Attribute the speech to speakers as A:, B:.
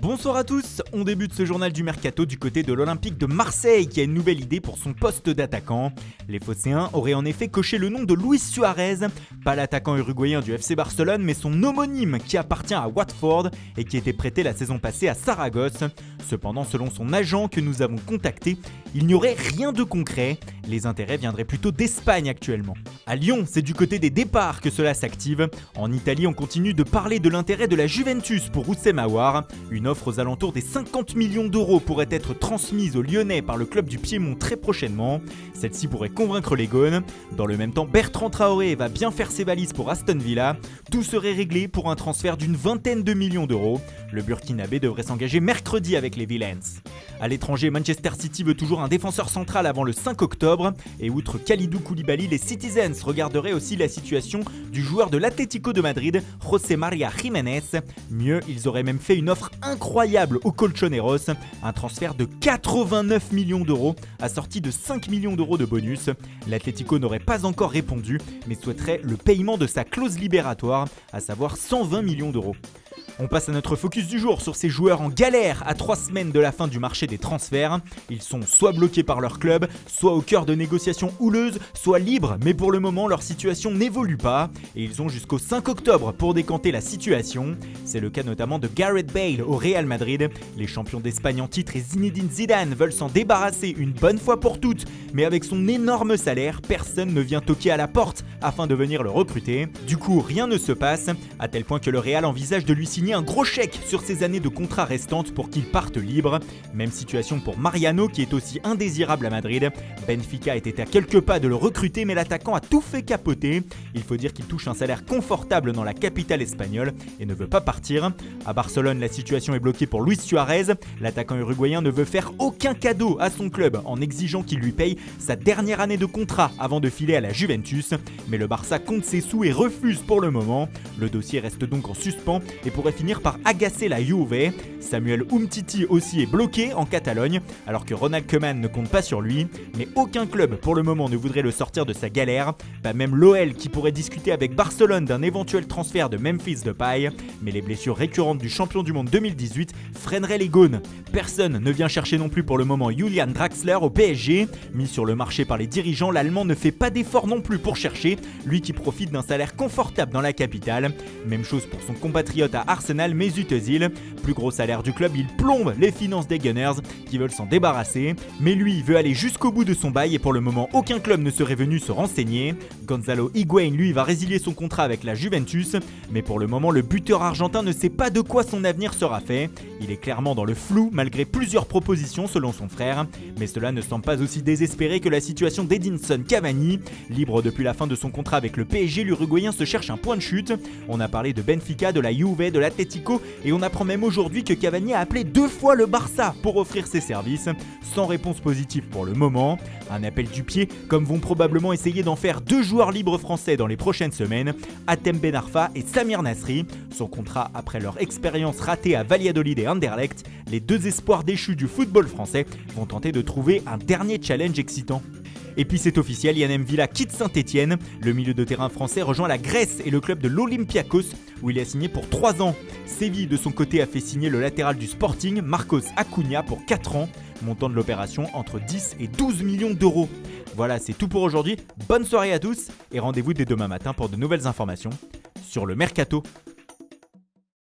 A: Bonsoir à tous, on débute ce journal du Mercato du côté de l'Olympique de Marseille qui a une nouvelle idée pour son poste d'attaquant. Les Phocéens auraient en effet coché le nom de Luis Suarez, pas l'attaquant uruguayen du FC Barcelone mais son homonyme qui appartient à Watford et qui était prêté la saison passée à Saragosse. Cependant, selon son agent que nous avons contacté, il n'y aurait rien de concret, les intérêts viendraient plutôt d'Espagne actuellement. À Lyon, c'est du côté des départs que cela s'active. En Italie, on continue de parler de l'intérêt de la Juventus pour Houssem Aouar. Une offre aux alentours des 50 millions d'euros pourrait être transmise aux Lyonnais par le club du Piémont très prochainement. Celle-ci pourrait convaincre les Gones. Dans le même temps, Bertrand Traoré va bien faire ses valises pour Aston Villa. Tout serait réglé pour un transfert d'une vingtaine de millions d'euros. Le Burkinabé devrait s'engager mercredi avec les Villains. À l'étranger, Manchester City veut toujours un défenseur central avant le 5 octobre. Et outre Kalidou Koulibaly, les Citizens regarderaient aussi la situation du joueur de l'Atlético de Madrid, José María Jiménez. Mieux, ils auraient même fait une offre incroyable aux Colchoneros, un transfert de 89 millions d'euros, assorti de 5 millions d'euros de bonus. L'Atlético n'aurait pas encore répondu, mais souhaiterait le paiement de sa clause libératoire, à savoir 120 millions d'euros. On passe à notre focus du jour sur ces joueurs en galère à 3 semaines de la fin du marché des transferts. Ils sont soit bloqués par leur club, soit au cœur de négociations houleuses, soit libres, mais pour le moment leur situation n'évolue pas et ils ont jusqu'au 5 octobre pour décanter la situation. C'est le cas notamment de Gareth Bale au Real Madrid. Les champions d'Espagne en titre et Zinedine Zidane veulent s'en débarrasser une bonne fois pour toutes, mais avec son énorme salaire, personne ne vient toquer à la porte afin de venir le recruter. Du coup, rien ne se passe, à tel point que le Real envisage de lui signer un gros chèque sur ses années de contrat restantes pour qu'il parte libre. Même situation pour Mariano qui est aussi indésirable à Madrid. Benfica était à quelques pas de le recruter mais l'attaquant a tout fait capoter. Il faut dire qu'il touche un salaire confortable dans la capitale espagnole et ne veut pas partir. À Barcelone, la situation est bloquée pour Luis Suarez. L'attaquant uruguayen ne veut faire aucun cadeau à son club en exigeant qu'il lui paye sa dernière année de contrat avant de filer à la Juventus. Mais le Barça compte ses sous et refuse pour le moment. Le dossier reste donc en suspens et pourrait finir par agacer la Juve. Samuel Umtiti aussi est bloqué en Catalogne alors que Ronald Koeman ne compte pas sur lui, mais aucun club pour le moment ne voudrait le sortir de sa galère, pas même l'OL qui pourrait discuter avec Barcelone d'un éventuel transfert de Memphis Depay, mais les blessures récurrentes du champion du monde 2018 freineraient les Gones. Personne ne vient chercher non plus pour le moment Julian Draxler au PSG, mis sur le marché par les dirigeants, l'Allemand ne fait pas d'effort non plus pour chercher, lui qui profite d'un salaire confortable dans la capitale. Même chose pour son compatriote à Arsenal, Mesut Özil. Plus gros salaire du club, il plombe les finances des Gunners qui veulent s'en débarrasser. Mais lui veut aller jusqu'au bout de son bail et pour le moment aucun club ne serait venu se renseigner. Gonzalo Higuaín lui va résilier son contrat avec la Juventus. Mais pour le moment le buteur argentin ne sait pas de quoi son avenir sera fait. Il est clairement dans le flou malgré plusieurs propositions selon son frère. Mais cela ne semble pas aussi désespéré que la situation d'Edinson Cavani. Libre depuis la fin de son contrat avec le PSG, l'Uruguayen se cherche un point de chute. On a parlé de Benfica, de la Juve, de l'Atlético et on apprend même aujourd'hui que Cavani a appelé 2 fois le Barça pour offrir ses services, sans réponse positive pour le moment. Un appel du pied, comme vont probablement essayer d'en faire 2 joueurs libres français dans les prochaines semaines, Hatem Ben Arfa et Samir Nasri. Son contrat après leur expérience ratée à Valladolid et Anderlecht, les 2 espoirs déchus du football français vont tenter de trouver un dernier challenge excitant. Et puis c'est officiel, Yann M'Vila quitte Saint-Etienne. Le milieu de terrain français rejoint la Grèce et le club de l'Olympiakos où il a signé pour 3 ans. Séville de son côté a fait signer le latéral du Sporting, Marcos Acuna, pour 4 ans. Montant de l'opération entre 10 et 12 millions d'euros. Voilà, c'est tout pour aujourd'hui. Bonne soirée à tous et rendez-vous dès demain matin pour de nouvelles informations sur le Mercato.